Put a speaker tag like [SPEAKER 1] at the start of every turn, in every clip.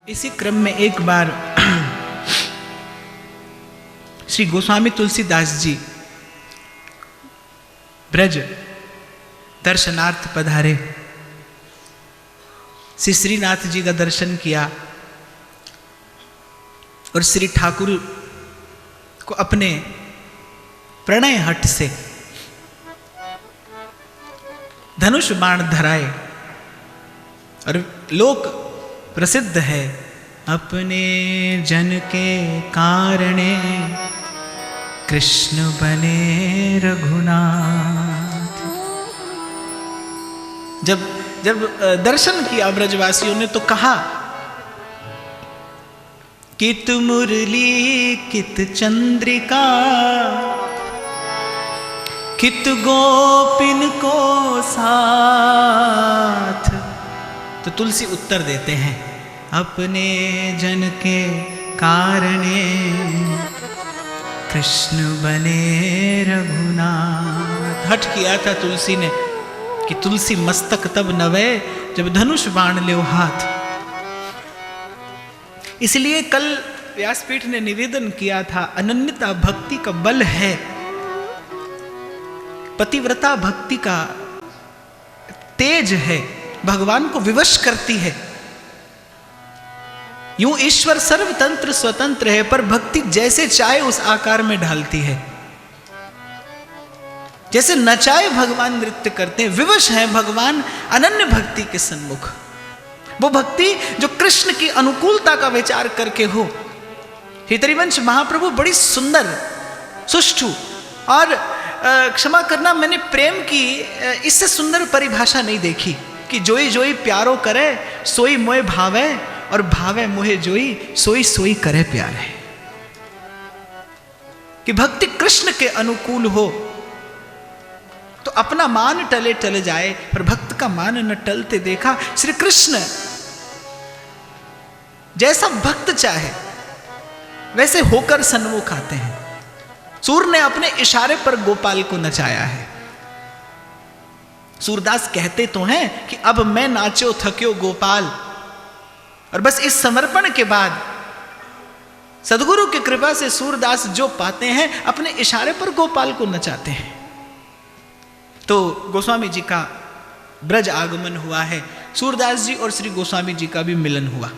[SPEAKER 1] इसी क्रम में एक बार श्री गोस्वामी तुलसीदास जी ब्रज दर्शनार्थ पधारे। श्री श्रीनाथ जी का दर्शन किया और श्री ठाकुर को अपने प्रणय हट से धनुष बाण धराए। और लोक प्रसिद्ध है, अपने जन के कारणे कृष्ण बने रघुनाथ। जब दर्शन किया ब्रजवासियों ने तो कहा, कित मुरली कित चंद्रिका, कित गोपिन को साथ। तो तुलसी उत्तर देते हैं, अपने जन के कारणे कृष्ण बने रघुनाथ। हठ किया था तुलसी ने कि तुलसी मस्तक तब नवे जब धनुष बाण ले हाथ। इसलिए कल व्यासपीठ ने निवेदन किया था, अनन्यता भक्ति का बल है, पतिव्रता भक्ति का तेज है, भगवान को विवश करती है। यूं ईश्वर सर्वतंत्र स्वतंत्र है, पर भक्ति जैसे चाहे उस आकार में ढालती है। जैसे नचाए भगवान नृत्य करते हैं, विवश है भगवान अनन्य भक्ति के सन्मुख। वो भक्ति जो कृष्ण की अनुकूलता का विचार करके हो। हितरिवंश महाप्रभु बड़ी सुंदर सुष्ठु और क्षमा करना, मैंने प्रेम की इससे सुंदर परिभाषा नहीं देखी कि जोई जोई प्यारो करे सोई मोए भावे, और भावे मोहे जोई सोई सोई करे प्यारे। कि भक्ति कृष्ण के अनुकूल हो तो अपना मान टले टले जाए, पर भक्त का मान न टलते देखा। श्री कृष्ण जैसा भक्त चाहे वैसे होकर सन्मुख आते हैं। सूर ने अपने इशारे पर गोपाल को नचाया है। सूरदास कहते तो हैं कि अब मैं नाचो थक्यो गोपाल। और बस इस समर्पण के बाद सदगुरु की कृपा से सूरदास जो पाते हैं, अपने इशारे पर गोपाल को नचाते हैं। तो गोस्वामी जी का ब्रज आगमन हुआ है, सूरदास जी और श्री गोस्वामी जी का भी मिलन हुआ।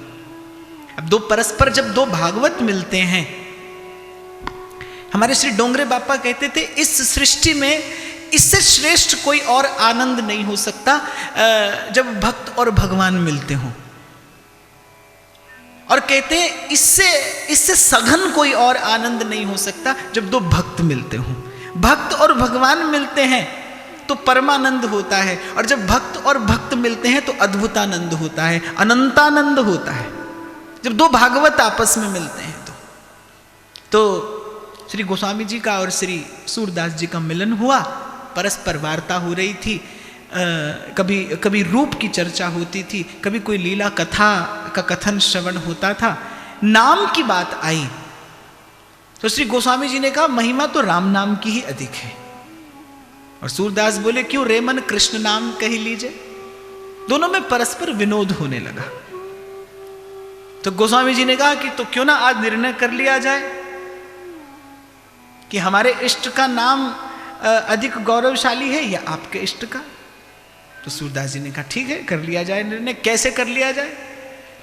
[SPEAKER 1] अब दो परस्पर जब दो भागवत मिलते हैं, हमारे श्री डोंगरे बापा कहते थे, इस सृष्टि में इससे श्रेष्ठ कोई और आनंद नहीं हो सकता जब भक्त और भगवान मिलते हों। और कहते हैं इससे सघन कोई और आनंद नहीं हो सकता जब दो भक्त मिलते हों। भक्त और भगवान मिलते हैं तो परमानंद होता है, और जब भक्त और भक्त मिलते हैं तो अद्भुतानंद होता है, अनंतानंद होता है। जब दो भागवत आपस में मिलते हैं तो श्री गोस्वामी जी का और श्री सूरदास जी का मिलन हुआ। परस्पर वार्ता हो रही थी, कभी रूप की चर्चा होती थी, कभी कोई लीला कथा का कथन श्रवण होता था। नाम की बात आई तो श्री गोस्वामी जी ने कहा, महिमा तो राम नाम की ही अधिक है। और सूरदास बोले, क्यों रे मन कृष्ण नाम कही लीजिए। दोनों में परस्पर विनोद होने लगा। तो गोस्वामी जी ने कहा कि तो क्यों ना आज निर्णय कर लिया जाए कि हमारे इष्ट का नाम अधिक गौरवशाली है या आपके इष्ट का। तो सूरदास जी ने कहा, ठीक है, कर लिया जाए निर्णय। कैसे कर लिया जाए?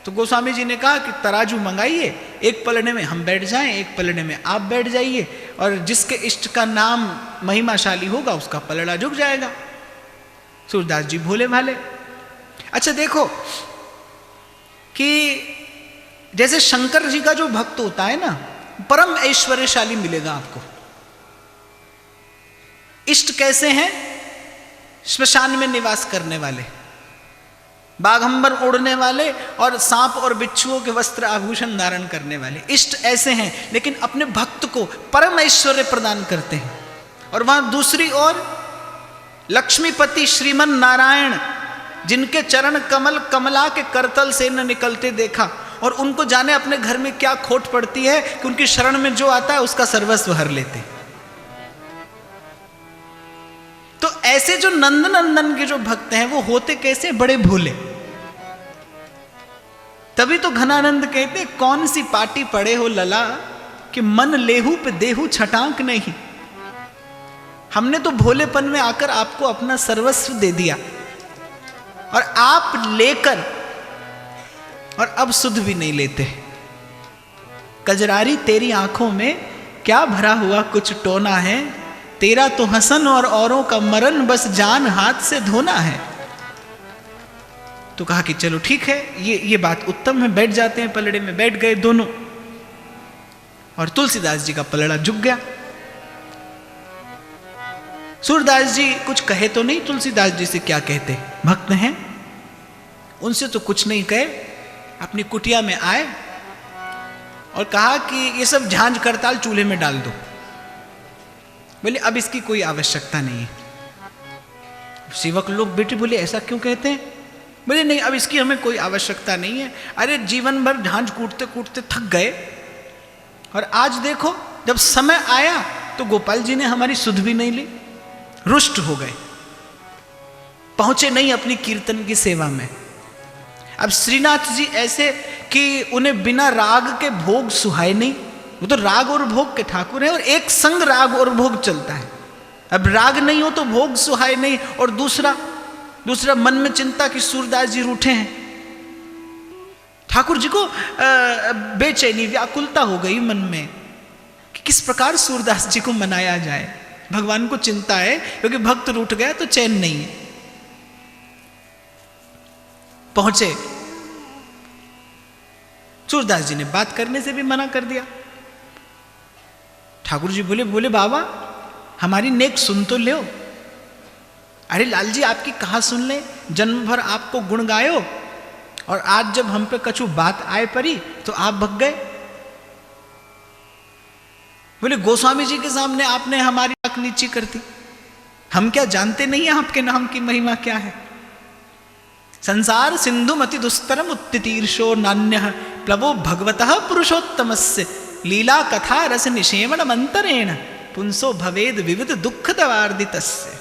[SPEAKER 1] तो गोस्वामी जी ने कहा कि तराजू मंगाइए, एक पलड़े में हम बैठ जाएं, एक पलड़े में आप बैठ जाइए, और जिसके इष्ट का नाम महिमाशाली होगा उसका पलड़ा झुक जाएगा। सूरदास जी भोले भाले। अच्छा देखो कि जैसे शंकर जी का जो भक्त होता है ना, परम ऐश्वर्यशाली मिलेगा आपको। इष्ट कैसे हैं? श्मशान में निवास करने वाले, बाघंबर ओढ़ने वाले और सांप और बिच्छुओं के वस्त्र आभूषण धारण करने वाले इष्ट ऐसे हैं, लेकिन अपने भक्त को परम ऐश्वर्य प्रदान करते हैं। और वहां दूसरी ओर लक्ष्मीपति श्रीमन नारायण, जिनके चरण कमल कमला के करतल से न निकलते देखा, और उनको जाने अपने घर में क्या खोट पड़ती है कि उनकी शरण में जो आता है उसका सर्वस्व हर लेते। तो ऐसे जो नंदनंदन के जो भक्त हैं वो होते कैसे? बड़े भोले। तभी तो घनानंद कहते, कौन सी पाटी पड़े हो लला कि मन लेहू पे देहू छटांक नहीं। हमने तो भोलेपन में आकर आपको अपना सर्वस्व दे दिया और आप लेकर और अब सुध भी नहीं लेते। कजरारी तेरी आंखों में क्या भरा हुआ कुछ टोना है, तेरा तो हसन और औरों का मरण बस जान हाथ से धोना है। तो कहा कि चलो ठीक है, ये बात उत्तम है, बैठ जाते हैं। पलड़े में बैठ गए दोनों और तुलसीदास जी का पलड़ा झुक गया। सूरदास जी कुछ कहे तो नहीं, तुलसीदास जी से क्या कहते, भक्त हैं, उनसे तो कुछ नहीं कहे। अपनी कुटिया में आए और कहा कि ये सब झांझ करताल चूल्हे में डाल दो। बोले अब इसकी कोई आवश्यकता नहीं है। सेवक लोग बेटे बोले ऐसा क्यों कहते हैं? बोले नहीं, अब इसकी हमें कोई आवश्यकता नहीं है। अरे जीवन भर झांझ कूटते कूटते थक गए और आज देखो जब समय आया तो गोपाल जी ने हमारी सुध भी नहीं ली, रुष्ट हो गए, पहुंचे नहीं अपनी कीर्तन की सेवा में। अब श्रीनाथ जी ऐसे कि उन्हें बिना राग के भोग सुहाए नहीं, वो तो राग और भोग के ठाकुर हैं और एक संग राग और भोग चलता है। अब राग नहीं हो तो भोग सुहाए नहीं। और दूसरा मन में चिंता कि सूरदास जी रूठे हैं। ठाकुर जी को बेचैनी व्याकुलता हो गई मन में कि किस प्रकार सूरदास जी को मनाया जाए। भगवान को चिंता है क्योंकि भक्त रूठ गया तो चैन नहीं है। पहुंचे, सूरदास जी ने बात करने से भी मना कर दिया। ठाकुर जी बोले बाबा हमारी नेक सुन तो लो। अरे लाल जी आपकी कहाँ सुन ले, जन्म भर आपको गुण गायो और आज जब हम पे कछु बात आए परी तो आप भग गए। बोले गोस्वामी जी के सामने आपने हमारी आंख नीची कर दी, हम क्या जानते नहीं है आपके नाम की महिमा क्या है। संसार सिंधु मति दुस्तरम उत्तीर्षो नान्यः प्लवो भगवतः पुरुषोत्तमस्य लीला कथा रस निषेवण मंतरेण पुंसो भवेद विविध दुख दवार्दितस्य।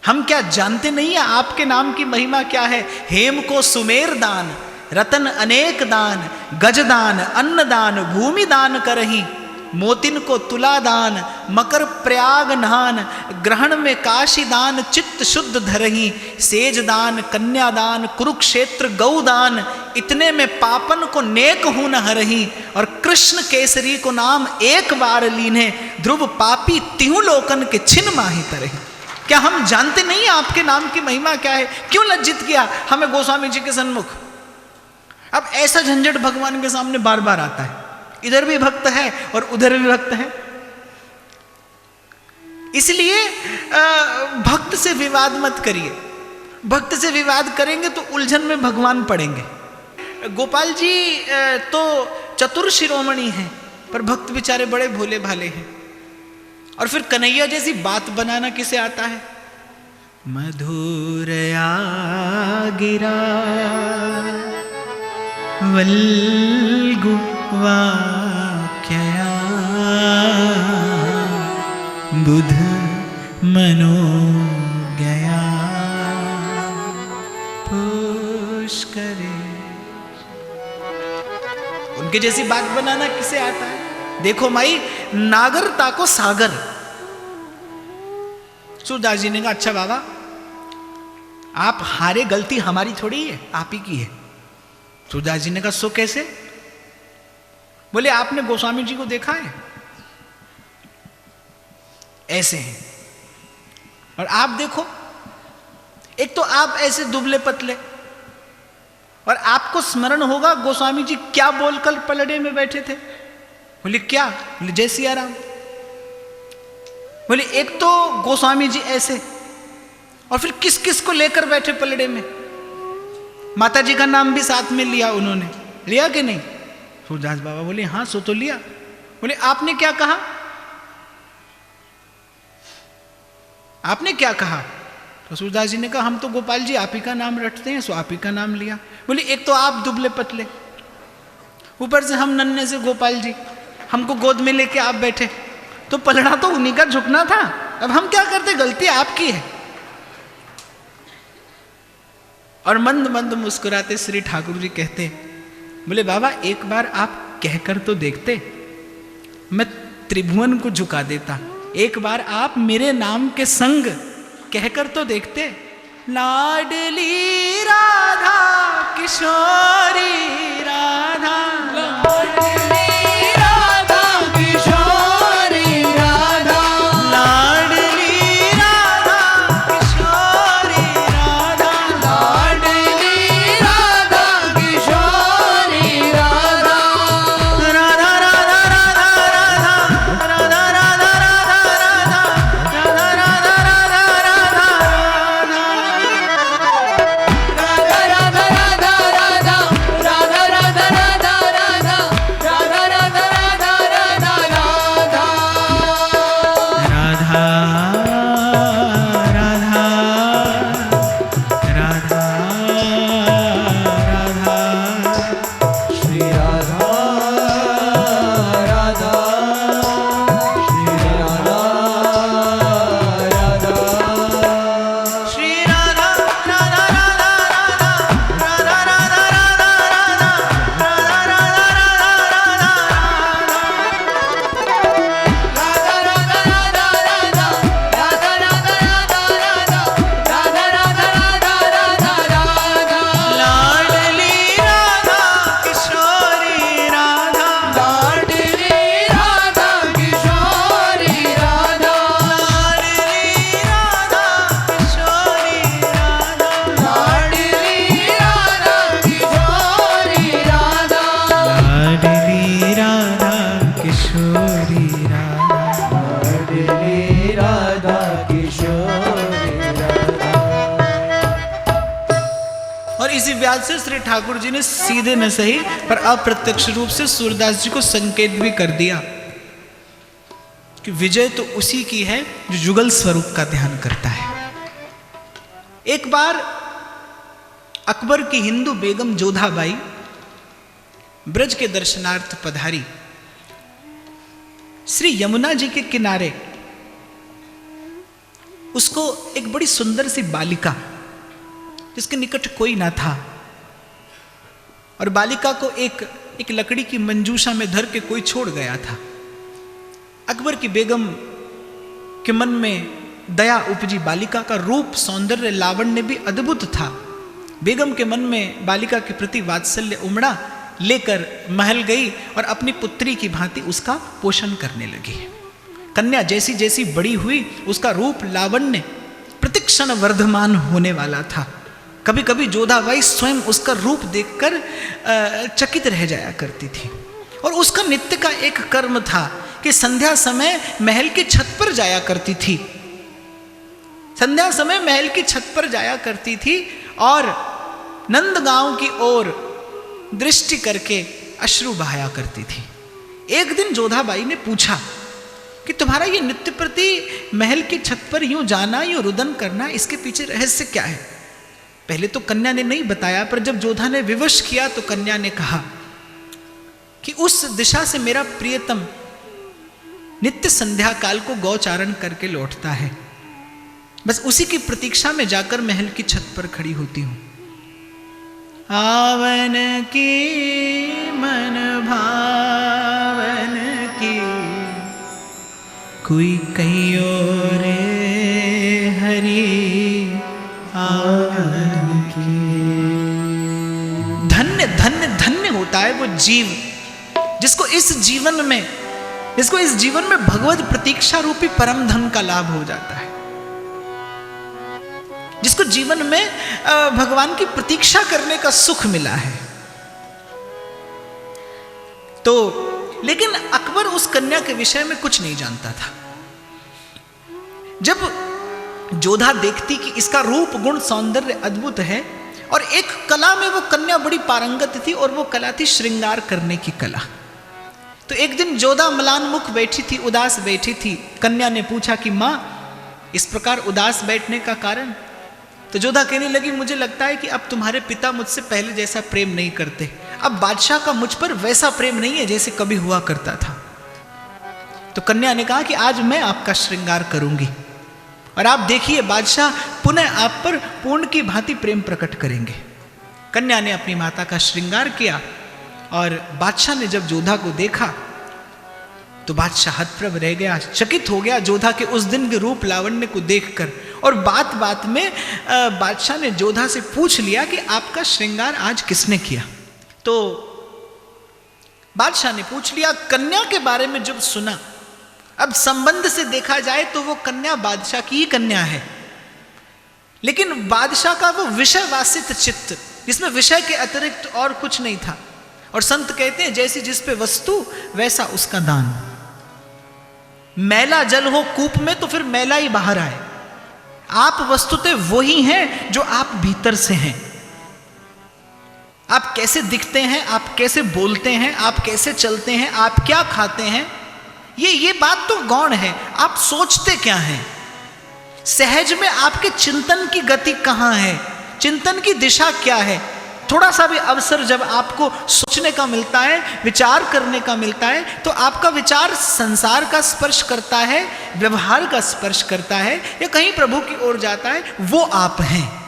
[SPEAKER 1] हम क्या जानते नहीं है आपके नाम की महिमा क्या है। हेम को सुमेर दान, रतन अनेक दान, गजदान, अन्नदान, भूमि दान करही, मोतिन को तुला दान, मकर प्रयाग नहान, ग्रहण में काशी दान, चित्त शुद्ध धरही, सेज दान, कन्यादान, कुरुक्षेत्र गौदान, इतने में पापन को नेक हूं न हरही, और कृष्ण केसरी को नाम एक बार लीने, ध्रुव पापी तिहु लोकन के छिन माही तरही। क्या हम जानते नहीं है आपके नाम की महिमा क्या है? क्यों लज्जित किया हमें गोस्वामी जी के सन्मुख? अब ऐसा झंझट भगवान के सामने बार बार आता है, इधर भी भक्त है और उधर भी भक्त है। इसलिए भक्त से विवाद मत करिए। भक्त से विवाद करेंगे तो उलझन में भगवान पड़ेंगे। गोपाल जी तो चतुर शिरोमणि हैं पर भक्त बेचारे बड़े भोले भाले हैं। और फिर कन्हैया जैसी बात बनाना किसे आता है? मधुरया गिरा वल्गु वाक्यया बुध मनोज्ञया पुष्करे। उनके जैसी बात बनाना किसे आता है? देखो माई, नागरता को सागर। सूरदास जी ने कहा अच्छा बाबा आप हारे, गलती हमारी थोड़ी है, आप ही की है। सूरदास जी ने कहा सो कैसे? बोले आपने गोस्वामी जी को देखा है, ऐसे हैं, और आप देखो, एक तो आप ऐसे दुबले पतले, और आपको स्मरण होगा गोस्वामी जी क्या बोलकर पलड़े में बैठे थे। बोले क्या? बोले जय सिया राम। बोले एक तो गोस्वामी जी ऐसे, और फिर किस किस को लेकर बैठे पलड़े में? माता जी का नाम भी साथ में लिया उन्होंने, लिया कि नहीं? सूरदास बाबा बोले हाँ सो तो लिया। बोले आपने क्या कहा? आपने क्या कहा? तो सूरदास जी ने कहा हम तो गोपाल जी आप ही का नाम रटते हैं, सो आप ही का नाम लिया। बोले एक तो आप दुबले पतले, ऊपर से हम नन्हे से गोपाल जी, हमको गोद में लेके आप बैठे, तो पलड़ा तो उन्हीं का झुकना था। अब हम क्या करते? गलती आपकी है। और मंद मंद मुस्कुराते श्री ठाकुर जी कहते, बोले बाबा एक बार आप कहकर तो देखते, मैं त्रिभुवन को झुका देता। एक बार आप मेरे नाम के संग कहकर तो देखते, लाडली राधा किशोरी राधा, लाडली राधा किशोरी राधा, लाडली राधा किशोरी राधा, लाडली राधा किशोरी राधा, राधा राधा राधा राधा राधा व्यास से श्री ठाकुर जी ने सीधे न सही पर अप्रत्यक्ष रूप से सूरदास जी को संकेत भी कर दिया कि विजय तो उसी की है जो युगल स्वरूप का ध्यान करता है। एक बार अकबर की हिंदू बेगम जोधाबाई ब्रज के दर्शनार्थ पधारी। श्री यमुना जी के किनारे उसको एक बड़ी सुंदर सी बालिका, जिसके निकट कोई ना था, और बालिका को एक लकड़ी की मंजूषा में धर के कोई छोड़ गया था। अकबर की बेगम के मन में दया उपजी। बालिका का रूप, सौंदर्य, लावण्य भी अद्भुत था। बेगम के मन में बालिका के प्रति वात्सल्य उमड़ा, लेकर महल गई और अपनी पुत्री की भांति उसका पोषण करने लगी। कन्या जैसी जैसी बड़ी हुई, उसका रूप, लावण्य प्रतिक्षण वर्धमान होने वाला था। कभी कभी जोधाबाई स्वयं उसका रूप देखकर चकित रह जाया करती थी। और उसका नित्य का एक कर्म था कि संध्या समय महल की छत पर जाया करती थी। संध्या समय महल की छत पर जाया करती थी और नंदगांव की ओर दृष्टि करके अश्रु बहाया करती थी। एक दिन जोधाबाई ने पूछा कि तुम्हारा ये नित्य प्रति महल की छत पर यूं जाना, यूं रुदन करना, इसके पीछे रहस्य क्या है? पहले तो कन्या ने नहीं बताया, पर जब जोधा ने विवश किया तो कन्या ने कहा कि उस दिशा से मेरा प्रियतम नित्य संध्या काल को गौचारण करके लौटता है। बस उसी की प्रतीक्षा में जाकर महल की छत पर खड़ी होती हूं। आवन की मन भावन की कोई कहियो रे हरि आवन की। धन्य धन्य धन्य होता है वो जीव जिसको इस जीवन में भगवत प्रतीक्षा रूपी परम धन का लाभ हो जाता है, जिसको जीवन में भगवान की प्रतीक्षा करने का सुख मिला है। तो लेकिन अकबर उस कन्या के विषय में कुछ नहीं जानता था। जब जोधा देखती कि इसका रूप, गुण, सौंदर्य अद्भुत है और एक कला में वो कन्या बड़ी पारंगत थी, और वो कला थी श्रृंगार करने की कला। तो एक दिन जोधा म्लान मुख बैठी थी, उदास बैठी थी। कन्या ने पूछा कि माँ, इस प्रकार उदास बैठने का कारण? तो जोधा कहने लगी, मुझे लगता है कि अब तुम्हारे पिता मुझसे पहले जैसा प्रेम नहीं करते। अब बादशाह का मुझ पर वैसा प्रेम नहीं है जैसे कभी हुआ करता था। तो कन्या ने कहा कि आज मैं आपका श्रृंगार करूंगी। और आप देखिए बादशाह पुनः आप पर पूर्ण की भांति प्रेम प्रकट करेंगे। कन्या ने अपनी माता का श्रृंगार किया और बादशाह ने जब जोधा को देखा तो बादशाह हतप्रभ रह गया, चकित हो गया जोधा के उस दिन के रूप लावण्य को देखकर। और बात बात में बादशाह ने जोधा से पूछ लिया कि आपका श्रृंगार आज किसने किया। तो बादशाह ने पूछ लिया, कन्या के बारे में जब सुना, अब संबंध से देखा जाए तो वो कन्या बादशाह की ही कन्या है, लेकिन बादशाह का वो विषय वासित चित्त जिसमें विषय के अतिरिक्त और कुछ नहीं था। और संत कहते हैं जैसी जिस पे वस्तु वैसा उसका दान। मैला जल हो कूप में तो फिर मैला ही बाहर आए। आप वस्तुतः वही हैं जो आप भीतर से हैं। आप कैसे दिखते हैं, आप कैसे बोलते हैं, आप कैसे चलते हैं, आप क्या खाते हैं, ये बात तो गौण है। आप सोचते क्या हैं, सहज में आपके चिंतन की गति कहां है, चिंतन की दिशा क्या है। थोड़ा सा भी अवसर जब आपको सोचने का मिलता है, विचार करने का मिलता है, तो आपका विचार संसार का स्पर्श करता है, व्यवहार का स्पर्श करता है, या कहीं प्रभु की ओर जाता है, वो आप हैं।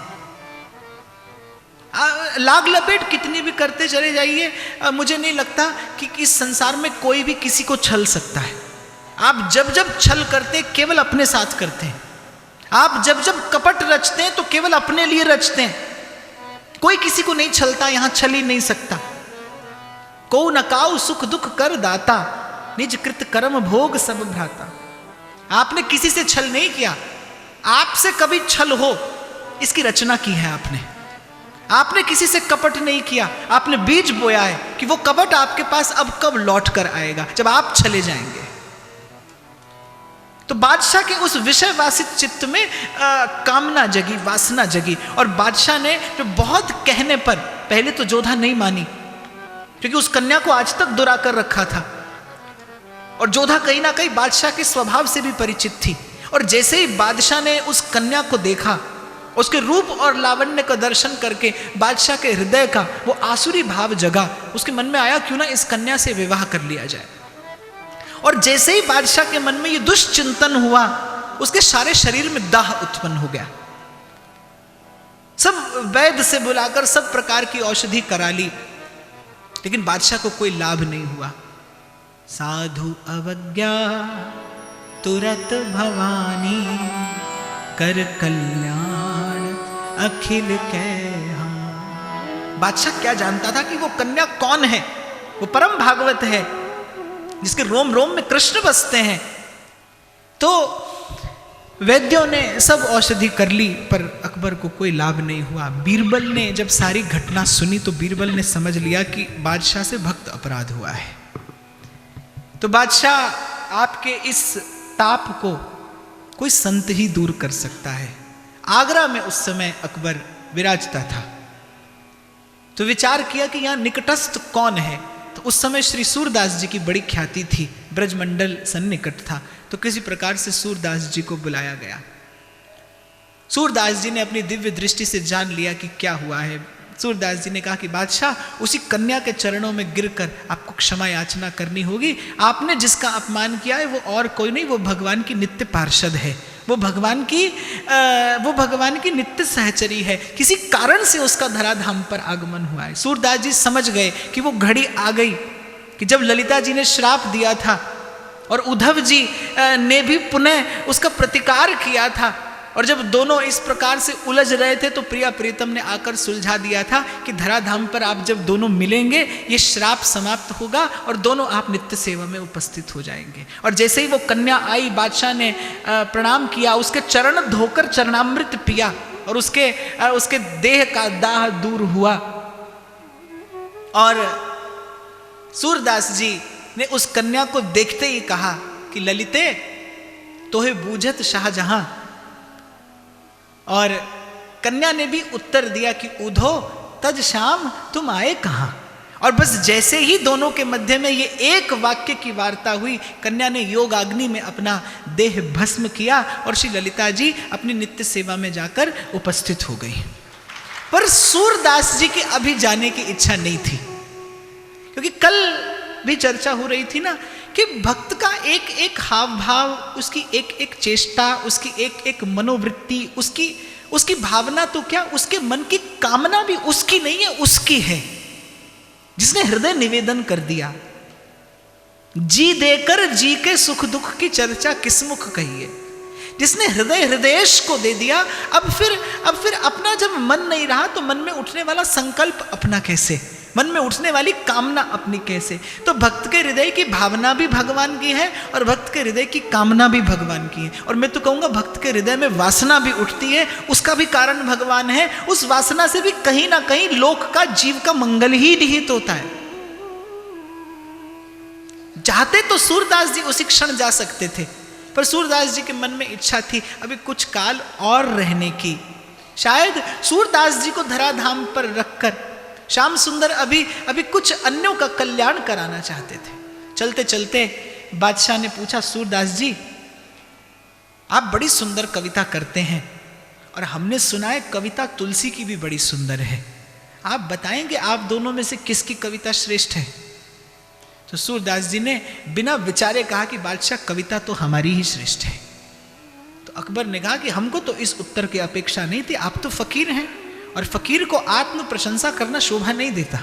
[SPEAKER 1] लाग लपेट कितनी भी करते चले जाइए, मुझे नहीं लगता कि इस संसार में कोई भी किसी को छल सकता है। आप जब जब छल करते केवल अपने साथ करते हैं, आप जब जब कपट रचते हैं तो केवल अपने लिए रचते हैं। कोई किसी को नहीं छलता, यहां छल ही नहीं सकता। को न काऊ सुख दुख कर दाता, निज कृत कर्म भोग सब भ्राता। आपने किसी से छल नहीं किया, आपसे कभी छल हो इसकी रचना की है आपने। आपने किसी से कपट नहीं किया, आपने बीज बोया है कि वो कपट आपके पास अब कब लौट कर आएगा, जब आप चले जाएंगे। तो बादशाह के उस विषय वासित चित्त में कामना जगी, वासना जगी। और बादशाह ने जो बहुत कहने पर, पहले तो जोधा नहीं मानी क्योंकि उस कन्या को आज तक दुरा कर रखा था, और जोधा कहीं ना कहीं बादशाह के स्वभाव से भी परिचित थी। और जैसे ही बादशाह ने उस कन्या को देखा, उसके रूप और लावण्य का दर्शन करके बादशाह के हृदय का वो आसुरी भाव जगा। उसके मन में आया क्यों ना इस कन्या से विवाह कर लिया जाए। और जैसे ही बादशाह के मन में ये दुष्चिंतन हुआ, उसके सारे शरीर में दाह उत्पन्न हो गया। सब वैद्य से बुलाकर सब प्रकार की औषधि करा ली, लेकिन बादशाह को कोई लाभ नहीं हुआ। साधु अवज्ञा तुरत भवानी, कर कल्याण अखिल के हम। बादशाह क्या जानता था कि वो कन्या कौन है, वो परम भागवत है जिसके रोम रोम में कृष्ण बसते हैं। तो वैद्यों ने सब औषधि कर ली, पर अकबर को कोई लाभ नहीं हुआ। बीरबल ने जब सारी घटना सुनी तो बीरबल ने समझ लिया कि बादशाह से भक्त अपराध हुआ है। तो बादशाह, आपके इस ताप को कोई संत ही दूर कर सकता है। आगरा में उस समय अकबर विराजता था, तो विचार किया कि यहां निकटस्थ कौन है। तो उस समय श्री सूरदास जी की बड़ी ख्याति थी, ब्रजमंडल सन्निकट था, तो किसी प्रकार से सूरदास जी को बुलाया गया। सूरदास जी ने अपनी दिव्य दृष्टि से जान लिया कि क्या हुआ है। सूरदास जी ने कहा कि बादशाह, उसी कन्या के चरणों में गिरकर आपको क्षमा याचना करनी होगी। आपने जिसका अपमान किया है वो और कोई नहीं, वो भगवान की नित्य पार्षद है, वो भगवान की नित्य सहचरी है। किसी कारण से उसका धराधाम पर आगमन हुआ है। सूरदास जी समझ गए कि वो घड़ी आ गई कि जब ललिता जी ने श्राप दिया था और उद्धव जी ने भी पुनः उसका प्रतिकार किया था, और जब दोनों इस प्रकार से उलझ रहे थे तो प्रिया प्रीतम ने आकर सुलझा दिया था कि धराधाम पर आप जब दोनों मिलेंगे ये श्राप समाप्त होगा और दोनों आप नित्य सेवा में उपस्थित हो जाएंगे। और जैसे ही वो कन्या आई, बादशाह ने प्रणाम किया, उसके चरण धोकर चरणामृत पिया और उसके देह का दाह दूर हुआ। और सूरदास जी ने उस कन्या को देखते ही कहा कि ललिते, तोहे बूझत शाहजहां। और कन्या ने भी उत्तर दिया कि उधो तज शाम, तुम आए कहां। और बस जैसे ही दोनों के मध्य में ये एक वाक्य की वार्ता हुई, कन्या ने योगाग्नि में अपना देह भस्म किया और श्री ललिता जी अपनी नित्य सेवा में जाकर उपस्थित हो गई। पर सूरदास जी की अभी जाने की इच्छा नहीं थी, क्योंकि कल भी चर्चा हो रही थी ना कि भक्त का एक एक हाव भाव, उसकी एक एक चेष्टा, उसकी एक एक मनोवृत्ति, उसकी भावना तो क्या, उसके मन की कामना भी उसकी नहीं है, उसकी है, जिसने हृदय निवेदन कर दिया। जी देकर जी के सुख दुख की चर्चा किस मुख कहिए, जिसने हृदय हृदयेश को दे दिया। अब फिर अपना जब मन नहीं रहा तो मन में उठने वाला संकल्प अपना कैसे, मन में उठने वाली कामना अपनी कैसे। तो भक्त के हृदय की भावना भी भगवान की है और भक्त के हृदय की कामना भी भगवान की है। और मैं तो कहूँगा भक्त के हृदय में वासना भी उठती है, उसका भी कारण भगवान है। उस वासना से भी कहीं ना कहीं लोक का, जीव का मंगल ही निहित होता है। चाहते तो सूरदास जी उसी क्षण जा सकते थे, पर सूरदास जी के मन में इच्छा थी अभी कुछ काल और रहने की। शायद सूरदास जी को धराधाम पर रखकर श्याम सुंदर अभी कुछ अन्यों का कल्याण कराना चाहते थे। चलते चलते बादशाह ने पूछा, सूरदास जी आप बड़ी सुंदर कविता करते हैं और हमने सुना है कविता तुलसी की भी बड़ी सुंदर है, आप बताएंगे आप दोनों में से किसकी कविता श्रेष्ठ है। तो सूरदास जी ने बिना विचारे कहा कि बादशाह कविता तो हमारी ही श्रेष्ठ है। तो अकबर ने कहा कि हमको तो इस उत्तर की अपेक्षा नहीं थी, आप तो फकीर हैं और फकीर को आत्म प्रशंसा करना शोभा नहीं देता।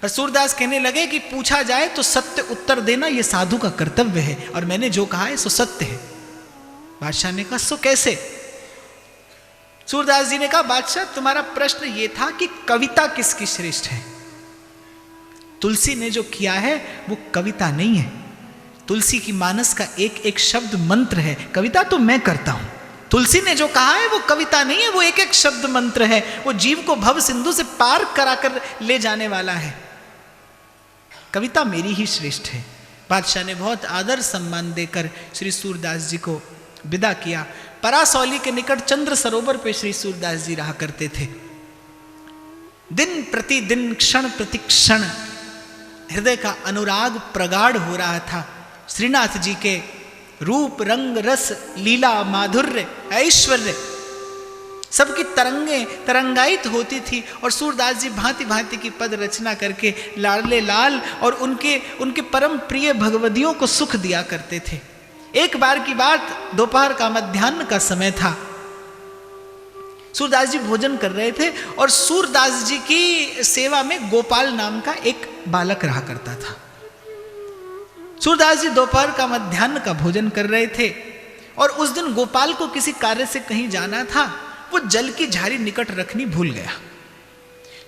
[SPEAKER 1] पर सूरदास कहने लगे कि पूछा जाए तो सत्य उत्तर देना यह साधु का कर्तव्य है और मैंने जो कहा है सो सत्य है। बादशाह ने कहा सो कैसे। सूरदास जी ने कहा बादशाह तुम्हारा प्रश्न यह था कि कविता किसकी श्रेष्ठ है। तुलसी ने जो किया है वो कविता नहीं है, तुलसी की मानस का एक एक शब्द मंत्र है। कविता तो मैं करता हूं, तुलसी ने जो कहा है वो कविता नहीं है, वो एक एक शब्द मंत्र है। वो जीव को भव सिंधु से पार कराकर ले जाने वाला है। कविता मेरी ही श्रेष्ठ है। बादशाह ने बहुत आदर सम्मान देकर श्री सूरदास जी को विदा किया। परासौली के निकट चंद्र सरोवर पे श्री सूरदास जी रहा करते थे। दिन प्रतिदिन, क्षण प्रति क्षण हृदय का अनुराग प्रगाढ़ हो रहा था। श्रीनाथ जी के रूप, रंग, रस, लीला, माधुर्य, ऐश्वर्य सबकी तरंगें तरंगायित होती थी और सूरदास जी भांति भांति की पद रचना करके लाडले लाल और उनके परम प्रिय भगवदियों को सुख दिया करते थे। एक बार की बात, दोपहर का मध्याह्न का समय था। सूरदास जी भोजन कर रहे थे और सूरदास जी की सेवा में गोपाल नाम का एक बालक रहा करता था। सूरदास जी दोपहर का मध्याह्न का भोजन कर रहे थे और उस दिन गोपाल को किसी कार्य से कहीं जाना था। वो जल की झारी निकट रखनी भूल गया।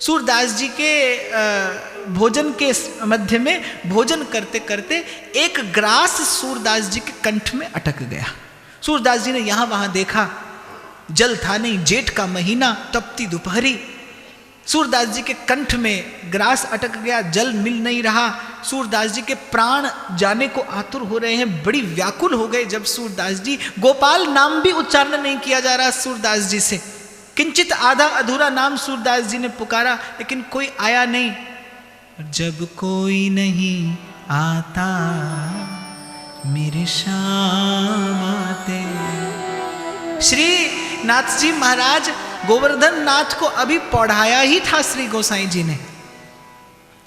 [SPEAKER 1] सूरदास जी के भोजन के मध्य में भोजन करते करते एक ग्रास सूरदास जी के कंठ में अटक गया। सूरदास जी ने यहां वहां देखा, जल था नहीं, जेठ का महीना, तपती दोपहरी। सूरदास जी के कंठ में ग्रास अटक गया, जल मिल नहीं रहा। सूरदास जी के प्राण जाने को आतुर हो रहे हैं, बड़ी व्याकुल हो गए। जब सूरदास जी, गोपाल नाम भी उच्चारण नहीं किया जा रहा सूरदास जी से, किंचित आधा अधूरा नाम सूरदास जी ने पुकारा लेकिन कोई आया नहीं। जब कोई नहीं आता मेरे श्याम आते। श्री नाथ जी महाराज गोवर्धन नाथ को अभी पौढ़ाया ही था श्री गोसाई जी ने।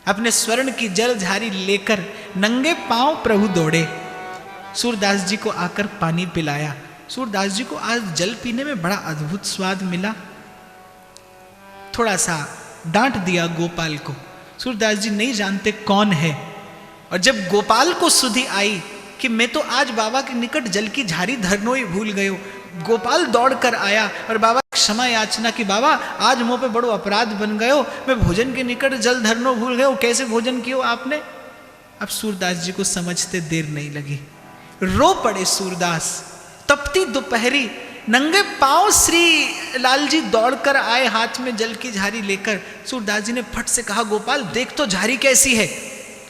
[SPEAKER 1] अपने स्वर्ण की जल झारी लेकर नंगे पांव प्रभु दौड़े, सूरदास जी को आकर पानी पिलाया। सूरदास जी को आज जल पीने में बड़ा अद्भुत स्वाद मिला। थोड़ा सा डांट दिया गोपाल को। सूरदास जी नहीं जानते कौन है। और जब गोपाल को सुधि आई कि मैं तो आज बाबा के निकट जल की झारी धरनो ही भूल गयो, गोपाल दौड़ कर आया और बाबा क्षमा याचना की, बाबा आज मुंह पे बड़ो अपराध बन गयो, मैं भोजन के निकट जल धरनो भूल गयो, कैसे भोजन कियो आपने। अब सूरदास जी को समझते देर नहीं लगी, रो पड़े सूरदास। तपती दोपहरी नंगे पांव श्री लाल जी दौड़कर आए हाथ में जल की झारी लेकर। सूरदास जी ने फट से कहा, गोपाल देख तो झारी कैसी है।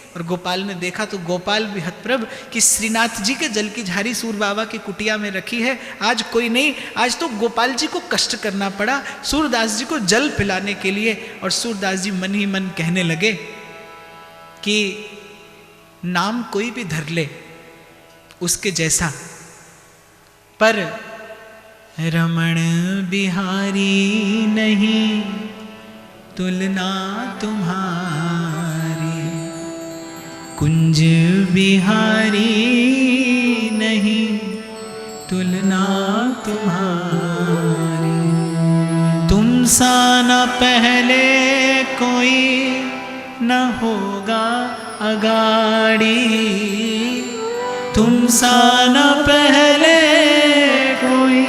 [SPEAKER 1] और गोपाल ने देखा तो गोपाल भी हतप्रभ कि श्रीनाथ जी के जल की झारी सूर बाबा की कुटिया में रखी है। आज कोई नहीं, आज तो गोपाल जी को कष्ट करना पड़ा सूरदास जी को जल पिलाने के लिए। और सूरदास जी मन ही मन कहने लगे कि नाम कोई भी धर ले उसके जैसा, पर रमण बिहारी नहीं तुलना तुम्हारी। कुंज बिहारी नहीं तुलना तुम्हारी, तुम सा न पहले कोई न होगा अगाड़ी, तुम सा न पहले कोई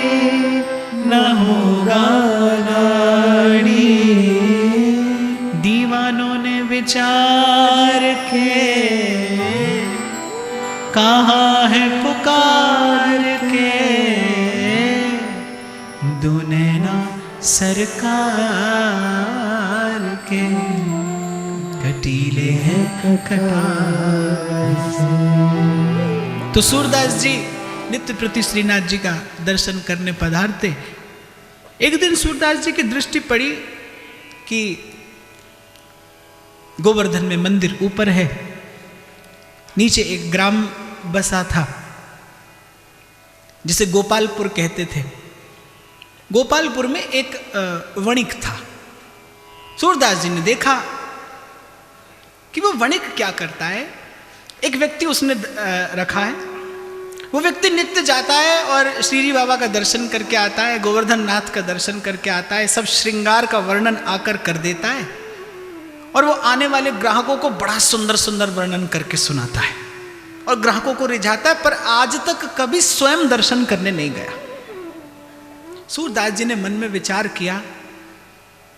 [SPEAKER 1] न होगा अगाड़ी। दीवानों ने विचार के कहा है पुकार के, दो नैना सरकार के कटीले हैं कटार से। तो सूरदास जी नित्य प्रति श्रीनाथ जी का दर्शन करने पधारते। एक दिन सूरदास जी की दृष्टि पड़ी कि गोवर्धन में मंदिर ऊपर है, नीचे एक ग्राम बसा था जिसे गोपालपुर कहते थे। गोपालपुर में एक वणिक था। सूरदास जी ने देखा कि वो वणिक क्या करता है। एक व्यक्ति उसने रखा है, वो व्यक्ति नित्य जाता है और श्री जी बाबा का दर्शन करके आता है, गोवर्धन नाथ का दर्शन करके आता है, सब श्रृंगार का वर्णन आकर कर देता है और वो आने वाले ग्राहकों को बड़ा सुंदर सुंदर वर्णन करके सुनाता है और ग्राहकों को रिझाता है, पर आज तक कभी स्वयं दर्शन करने नहीं गया। सूरदास जी ने मन में विचार किया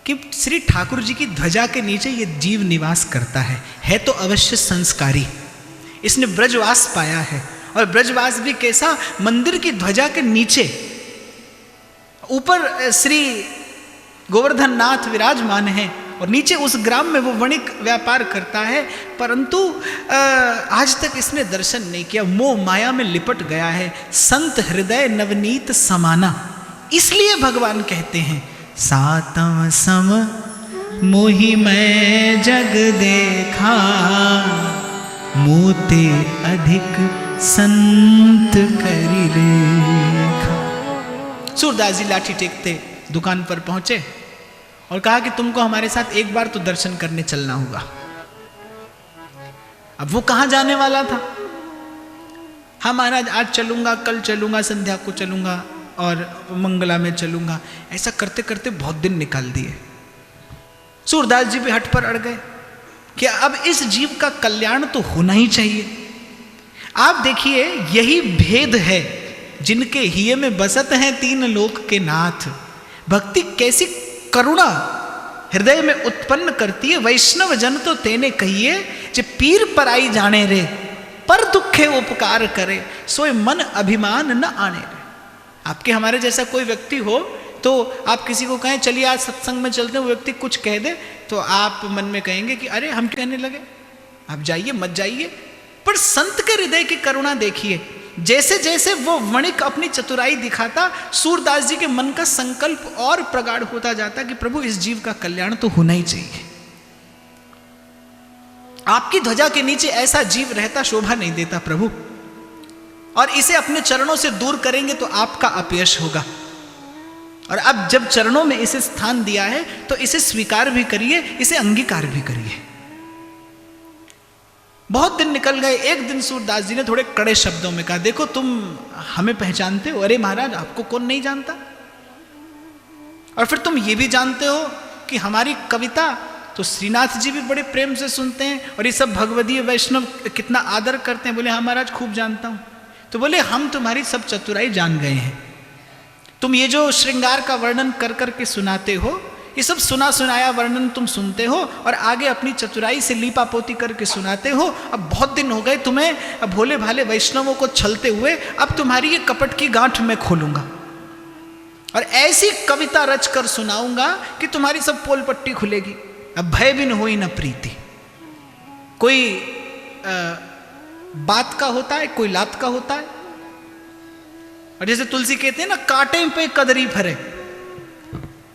[SPEAKER 1] कि श्री ठाकुर जी की ध्वजा के नीचे ये जीव निवास करता है तो अवश्य संस्कारी, इसने ब्रजवास पाया है। और ब्रजवास भी कैसा, मंदिर की ध्वजा के नीचे ऊपर श्री गोवर्धन नाथ विराजमान है और नीचे उस ग्राम में वो वणिक व्यापार करता है, परंतु आज तक इसने दर्शन नहीं किया, मोह माया में लिपट गया है। संत हृदय नवनीत समाना, इसलिए भगवान कहते हैं सातम सम मोहि मैं जग देखा, मोते अधिक संत करि लेखा। सूरदास जी लाठी टेकते दुकान पर पहुंचे और कहा कि तुमको हमारे साथ एक बार तो दर्शन करने चलना होगा। अब वो कहां जाने वाला था। हाँ महाराज आज चलूंगा, कल चलूंगा, संध्या को चलूंगा और मंगला में चलूंगा। ऐसा करते करते बहुत दिन निकाल दिए। सूरदास जी भी हट पर अड़ गए कि अब इस जीव का कल्याण तो होना ही चाहिए। आप देखिए यही भेद है जिनके हिये में बसत हैं तीन लोक के नाथ। भक्ति कैसी करुणा हृदय में उत्पन्न करती है। वैष्णव जन तो तेने कहिए जे पीर पर आई जाने रे, पर दुखे उपकार करे सोए मन अभिमान न आने रे। आपके हमारे जैसा कोई व्यक्ति हो तो आप किसी को कहें चलिए आज सत्संग में चलते हैं, वो व्यक्ति कुछ कह दे तो आप मन में कहेंगे कि अरे हम कहने लगे, आप जाइए मत जाइए। पर संत के हृदय की करुणा देखिए, जैसे जैसे वो वणिक अपनी चतुराई दिखाता, सूरदास जी के मन का संकल्प और प्रगाढ़ होता जाता कि प्रभु इस जीव का कल्याण तो होना ही चाहिए। आपकी ध्वजा के नीचे ऐसा जीव रहता शोभा नहीं देता प्रभु, और इसे अपने चरणों से दूर करेंगे तो आपका अपयश होगा। और अब जब चरणों में इसे स्थान दिया है तो इसे स्वीकार भी करिए, इसे अंगीकार भी करिए। बहुत दिन निकल गए। एक दिन सूरदास जी ने थोड़े कड़े शब्दों में कहा, देखो तुम हमें पहचानते हो? अरे महाराज आपको कौन नहीं जानता। और फिर तुम ये भी जानते हो कि हमारी कविता तो श्रीनाथ जी भी बड़े प्रेम से सुनते हैं और ये सब भगवदीय वैष्णव कितना आदर करते हैं। बोले हाँ महाराज खूब जानता हूं। तो बोले हम तुम्हारी सब चतुराई जान गए हैं। तुम ये जो श्रृंगार का वर्णन कर कर के सुनाते हो, ये सब सुना सुनाया वर्णन तुम सुनते हो और आगे अपनी चतुराई से लीपा पोती करके सुनाते हो। अब बहुत दिन हो गए तुम्हें भोले भाले वैष्णवों को छलते हुए, अब तुम्हारी ये कपट की गांठ मैं खोलूंगा और ऐसी कविता रच कर सुनाऊंगा कि तुम्हारी सब पोल पट्टी खुलेगी। अब भय भी न होई न प्रीति। कोई बात का होता है, कोई लात का होता है। और जैसे तुलसी कहते हैं ना, कांटे पे कदरी फरे।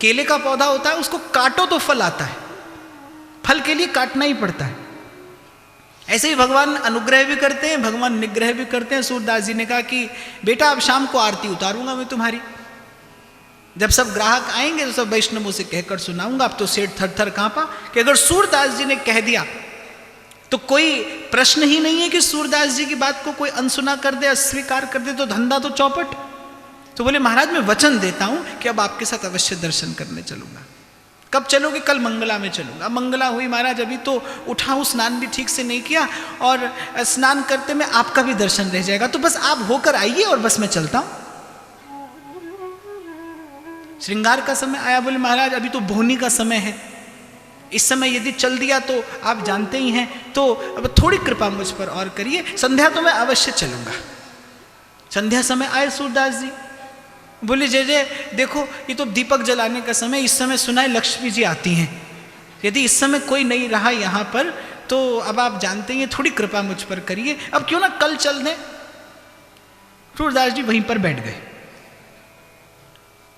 [SPEAKER 1] केले का पौधा होता है, उसको काटो तो फल आता है, फल के लिए काटना ही पड़ता है। ऐसे ही भगवान अनुग्रह भी करते हैं, भगवान निग्रह भी करते हैं। सूरदास जी ने कहा कि बेटा अब शाम को आरती उतारूंगा मैं तुम्हारी। जब सब ग्राहक आएंगे तो सब वैष्णवों से कहकर सुनाऊंगा। अब तो सेठ थर थर कांपा कि अगर सूरदास जी ने कह दिया तो कोई प्रश्न ही नहीं है कि सूरदास जी की बात को कोई अनसुना कर दे, अस्वीकार कर दे, तो धंधा तो चौपट। तो बोले महाराज मैं वचन देता हूं कि अब आपके साथ अवश्य दर्शन करने चलूंगा। कब चलोगे? कल मंगला में चलूंगा। मंगला हुई महाराज, अभी तो उठा हूं, स्नान भी ठीक से नहीं किया, और स्नान करते में आपका भी दर्शन रह जाएगा, तो बस आप होकर आइए और बस मैं चलता हूं। श्रृंगार का समय आया, बोले महाराज अभी तो भोनी का समय है, इस समय यदि चल दिया तो आप जानते ही हैं, तो अब थोड़ी कृपा मुझ पर और करिए, संध्या तो मैं अवश्य चलूंगा। संध्या समय आए सूरदास जी, बोले जय जय, देखो ये तो दीपक जलाने का समय, इस समय सुना है लक्ष्मी जी आती हैं, यदि इस समय कोई नहीं रहा यहाँ पर तो अब आप जानते हैं, थोड़ी कृपा मुझ पर करिए, अब क्यों ना कल चल दें। सूरदास जी वहीं पर बैठ गए।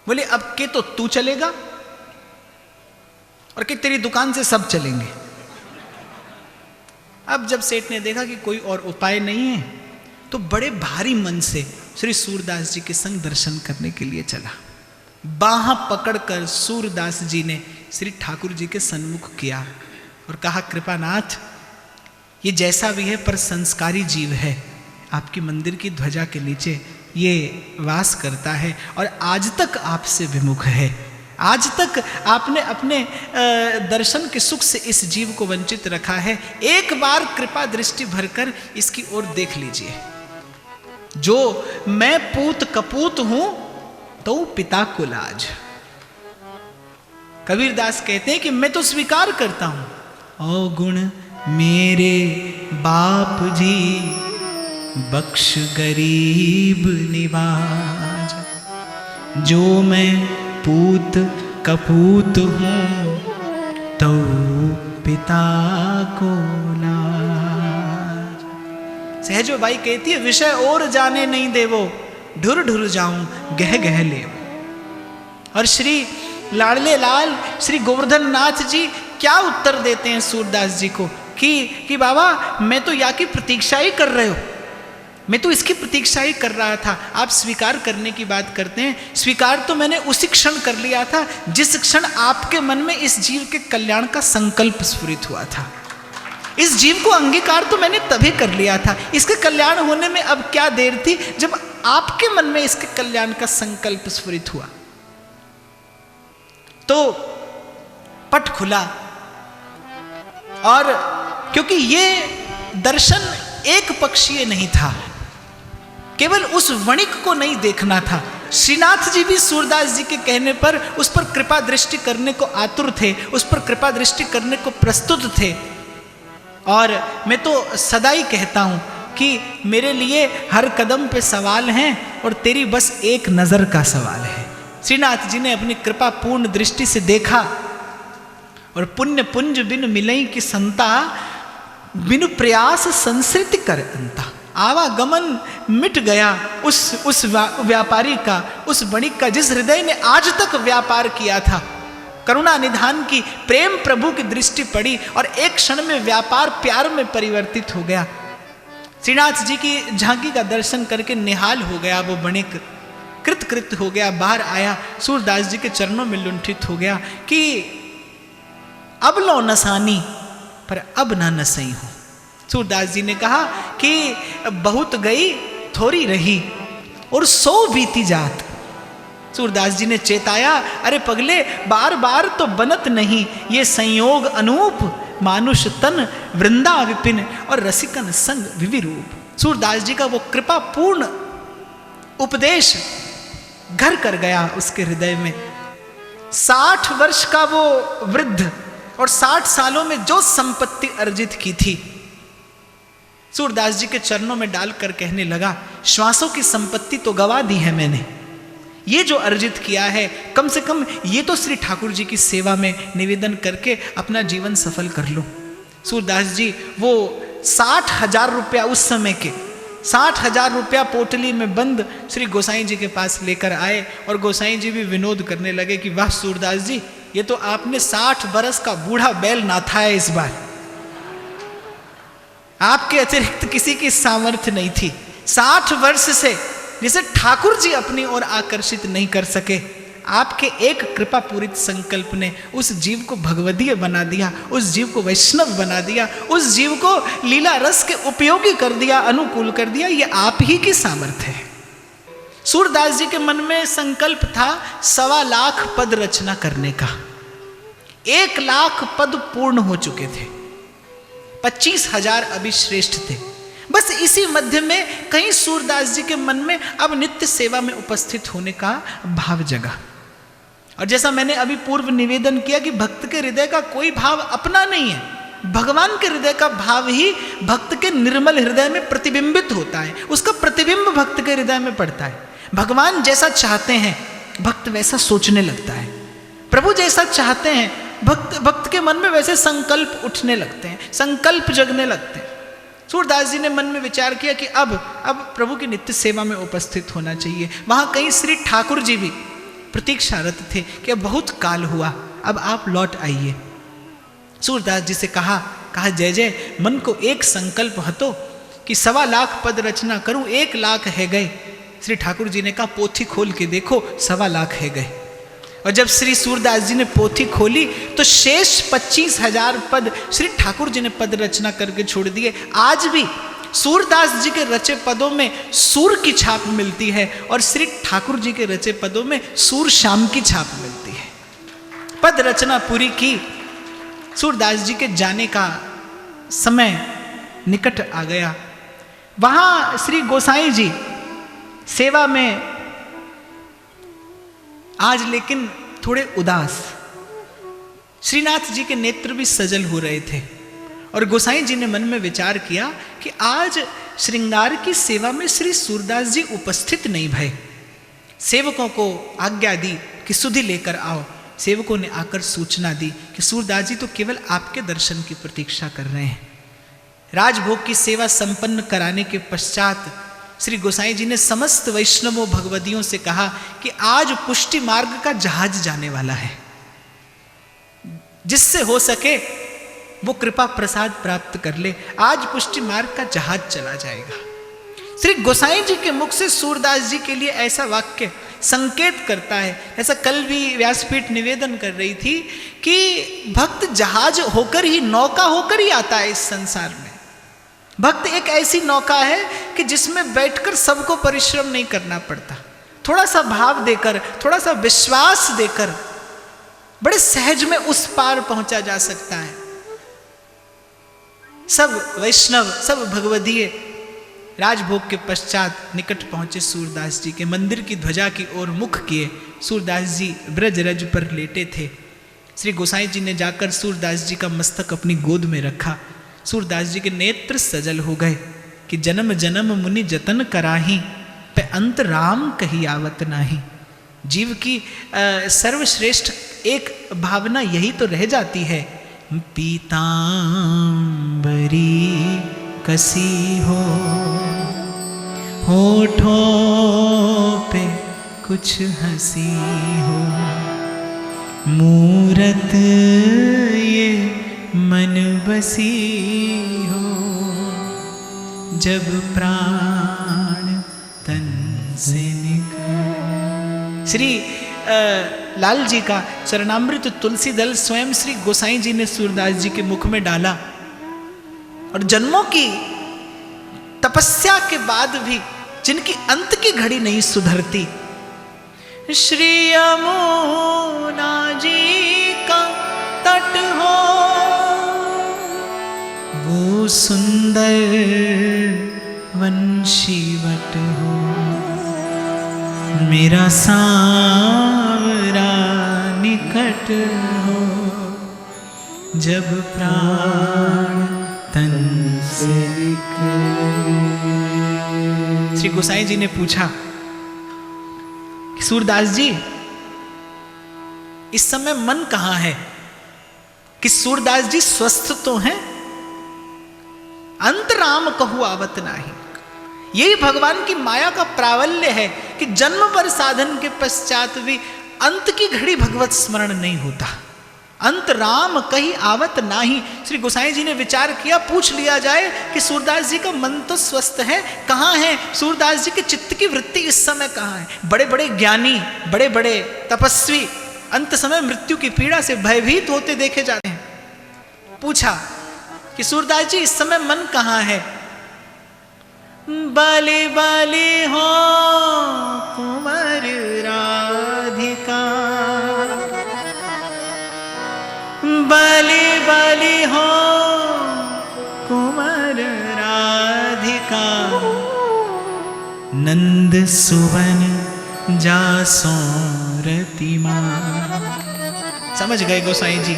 [SPEAKER 1] बोले अब के तो तू चलेगा और कि तेरी दुकान से सब चलेंगे। अब जब सेठ ने देखा कि कोई और उपाय नहीं है, तो बड़े भारी मन से श्री सूरदास जी के संग दर्शन करने के लिए चला। बाह पकड़कर सूरदास जी ने श्री ठाकुर जी के सन्मुख किया और कहा, कृपानाथ ये जैसा भी है पर संस्कारी जीव है, आपकी मंदिर की ध्वजा के नीचे ये वास करता है और आज तक आपसे विमुख है, आज तक आपने अपने दर्शन के सुख से इस जीव को वंचित रखा है, एक बार कृपा दृष्टि भरकर इसकी ओर देख लीजिए। जो मैं पूत कपूत हूं तो पिता को लाज। कबीरदास कहते हैं कि मैं तो स्वीकार करता हूं, ओ गुण मेरे बाप जी बख्श गरीब निवाज, जो मैं पूत कपूत हूं तो पिता को लाज। सहजो बाई कहती है, विषय और जाने नहीं देवो, ढुर ढुर जाऊं गह गह ले। और श्री लाडले लाल श्री गोवर्धन नाथ जी क्या उत्तर देते हैं सूरदास जी को कि बाबा मैं तो या की प्रतीक्षा ही कर रहे हो, मैं तो इसकी प्रतीक्षा ही कर रहा था, आप स्वीकार करने की बात करते हैं। स्वीकार तो मैंने उसी क्षण कर लिया था जिस क्षण आपके मन में इस जीव के कल्याण का संकल्प स्फुरित हुआ था। इस जीव को अंगीकार तो मैंने तभी कर लिया था, इसके कल्याण होने में अब क्या देर थी, जब आपके मन में इसके कल्याण का संकल्प स्फुरित हुआ तो पट खुला। और क्योंकि ये दर्शन एक पक्षीय नहीं था, केवल उस वणिक को नहीं देखना था, श्रीनाथ जी भी सूरदास जी के कहने पर उस पर कृपा दृष्टि करने को आतुर थे, उस पर कृपा दृष्टि करने को प्रस्तुत थे। और मैं तो सदा ही कहता हूं कि मेरे लिए हर कदम पे सवाल हैं और तेरी बस एक नजर का सवाल है। श्रीनाथ जी ने अपनी कृपा पूर्ण दृष्टि से देखा और पुण्य पुंज बिन मिलई की संता, बिनु प्रयास संसृति कर अंता। आवागमन मिट गया उस व्यापारी का, उस वणिक का जिस हृदय ने आज तक व्यापार किया था। करुणा निधान की प्रेम प्रभु की दृष्टि पड़ी और एक क्षण में व्यापार प्यार में परिवर्तित हो गया। श्रीनाथ जी की झांकी का दर्शन करके निहाल हो गया वो वणिक, कृत हो गया, बाहर आया, सूरदास जी के चरणों में लुंठित हो गया कि अब लो नसानी पर अब ना नसई हूं। सूरदास जी ने कहा कि बहुत गई थोड़ी रही और 100 बीती जात। सूरदास जी ने चेताया, अरे पगले बार बार तो बनत नहीं ये संयोग अनूप, मानुष तन वृंदा विपिन और रसिकन संग विविरूप। सूरदास जी का वो कृपा पूर्ण उपदेश घर कर गया उसके हृदय में। 60 वर्ष का वो वृद्ध और 60 सालों में जो संपत्ति अर्जित की थी, सूरदास जी के चरणों में डालकर कहने लगा, श्वासों की संपत्ति तो गवा दी है मैंने, ये जो अर्जित किया है कम से कम ये तो श्री ठाकुर जी की सेवा में निवेदन करके अपना जीवन सफल कर लो। सूरदास जी वो 60,000 रुपया उस समय के 60,000 रुपया पोटली में बंद श्री गोसाई जी के पास लेकर आए और गोसाई जी भी विनोद करने लगे कि वाह सूरदास जी, ये तो आपने 60 बरस का बूढ़ा बैल नाथा है इस बार, आपके अतिरिक्त किसी की सामर्थ्य नहीं थी। 60 वर्ष से जिसे ठाकुर जी अपनी ओर आकर्षित नहीं कर सके, आपके एक कृपा पूरित संकल्प ने उस जीव को भगवदीय बना दिया, उस जीव को वैष्णव बना दिया, उस जीव को लीला रस के उपयोगी कर दिया, अनुकूल कर दिया। ये आप ही की सामर्थ्य है। सूरदास जी के मन में संकल्प था 1.25 लाख पद रचना करने का। 1 लाख पद पूर्ण हो चुके थे, 25,000 अभी श्रेष्ठ थे। बस इसी मध्य में कहीं सूरदास जी के मन में अब नित्य सेवा में उपस्थित होने का भाव जगा। और जैसा मैंने अभी पूर्व निवेदन किया कि भक्त के हृदय का कोई भाव अपना नहीं है, भगवान के हृदय का भाव ही भक्त के निर्मल हृदय में प्रतिबिंबित होता है, उसका प्रतिबिंब भक्त के हृदय में पड़ता है। भगवान जैसा चाहते हैं भक्त वैसा सोचने लगता है, प्रभु जैसा चाहते हैं भक्त के मन में वैसे संकल्प उठने लगते हैं, संकल्प जगने लगते हैं। सूरदास जी ने मन में विचार किया कि अब प्रभु की नित्य सेवा में उपस्थित होना चाहिए। वहां कहीं श्री ठाकुर जी भी प्रतीक्षारत थे कि अब बहुत काल हुआ, अब आप लौट आइए। सूरदास जी से कहा जय जय, मन को एक संकल्प हतो कि 1.25 लाख पद रचना करूं, 1 लाख है गए। श्री ठाकुर जी ने कहा पोथी खोल के देखो, 1.25 लाख है गए। और जब श्री सूरदास जी ने पोथी खोली तो शेष 25,000 पद श्री ठाकुर जी ने पद रचना करके छोड़ दिए। आज भी सूरदास जी के रचे पदों में सूर की छाप मिलती है और श्री ठाकुर जी के रचे पदों में सूर श्याम की छाप मिलती है। पद रचना पूरी की, सूरदास जी के जाने का समय निकट आ गया। वहां श्री गोसाई जी सेवा में आज लेकिन थोड़े उदास, श्रीनाथ जी के नेत्र भी सजल हो रहे थे और गोसाई जी ने मन में विचार किया कि आज श्रृंगार की सेवा में श्री सूरदास जी उपस्थित नहीं भय। सेवकों को आज्ञा दी कि सुधि लेकर आओ। सेवकों ने आकर सूचना दी कि सूरदास जी तो केवल आपके दर्शन की प्रतीक्षा कर रहे हैं। राजभोग की सेवा संपन्न कराने के पश्चात श्री गोसाई जी ने समस्त वैष्णवों भगवदियों से कहा कि आज पुष्टि मार्ग का जहाज जाने वाला है, जिससे हो सके वो कृपा प्रसाद प्राप्त कर ले। आज पुष्टि मार्ग का जहाज चला जाएगा। श्री गोसाई जी के मुख से सूरदास जी के लिए ऐसा वाक्य संकेत करता है। ऐसा कल भी व्यासपीठ निवेदन कर रही थी कि भक्त जहाज होकर ही, नौका होकर ही आता है इस संसार में। भक्त एक ऐसी नौका है कि जिसमें बैठकर सबको परिश्रम नहीं करना पड़ता। थोड़ा सा भाव देकर, थोड़ा सा विश्वास देकर बड़े सहज में उस पार पहुंचा जा सकता है। सब वैष्णव, सब भगवदीय राजभोग के पश्चात निकट पहुंचे सूरदास जी के। मंदिर की ध्वजा की ओर मुख किए सूरदास जी ब्रज रज पर लेटे थे। श्री गोसाई जी ने जाकर सूरदास जी का मस्तक अपनी गोद में रखा। सूरदास जी के नेत्र सजल हो गए कि जन्म जन्म मुनि जतन कराही, पे अंत राम कही आवत नाही। जीव की सर्वश्रेष्ठ एक भावना यही तो रह जाती है, पीतांबरी कसी हो, होठों पे कुछ हंसी हो, मूरत ये मन बसी हो, जब प्राण तन से निकल। श्री लाल जी का चरणामृत तुलसी दल स्वयं श्री गोसाई जी ने सूरदास जी के मुख में डाला और जन्मों की तपस्या के बाद भी जिनकी अंत की घड़ी नहीं सुधरती, श्री यमुना जी का तट हो, वो सुंदर वंशीवट हो, मेरा सांवरा निकट हो, जब प्राण तन से निकले। श्री गोसाई जी ने पूछा कि सूरदास जी इस समय मन कहां है? कि सूरदास जी स्वस्थ तो हैं? अंतराम कहू आवत नाही। यही भगवान की माया का प्रावल्य है कि जन्म पर साधन के पश्चात भी अंत की घड़ी भगवत स्मरण नहीं होता। अंत राम कहीं आवत नाही। श्री गोसाई जी ने विचार किया, पूछ लिया जाए कि सूरदास जी का मन तो स्वस्थ है, कहाँ है सूरदास जी के चित्त की वृत्ति इस समय कहाँ है। बड़े बड़े ज्ञानी, बड़े बड़े तपस्वी अंत समय मृत्यु की पीड़ा से भयभीत होते देखे जाते हैं। पूछा कि सूरदास जी इस समय मन कहाँ है। बाले बाले हो कुंवर राधिका, बाले बाले हो कुंवर राधिका, नंद सुवन जासो रतिमा। समझ गए गोसाई जी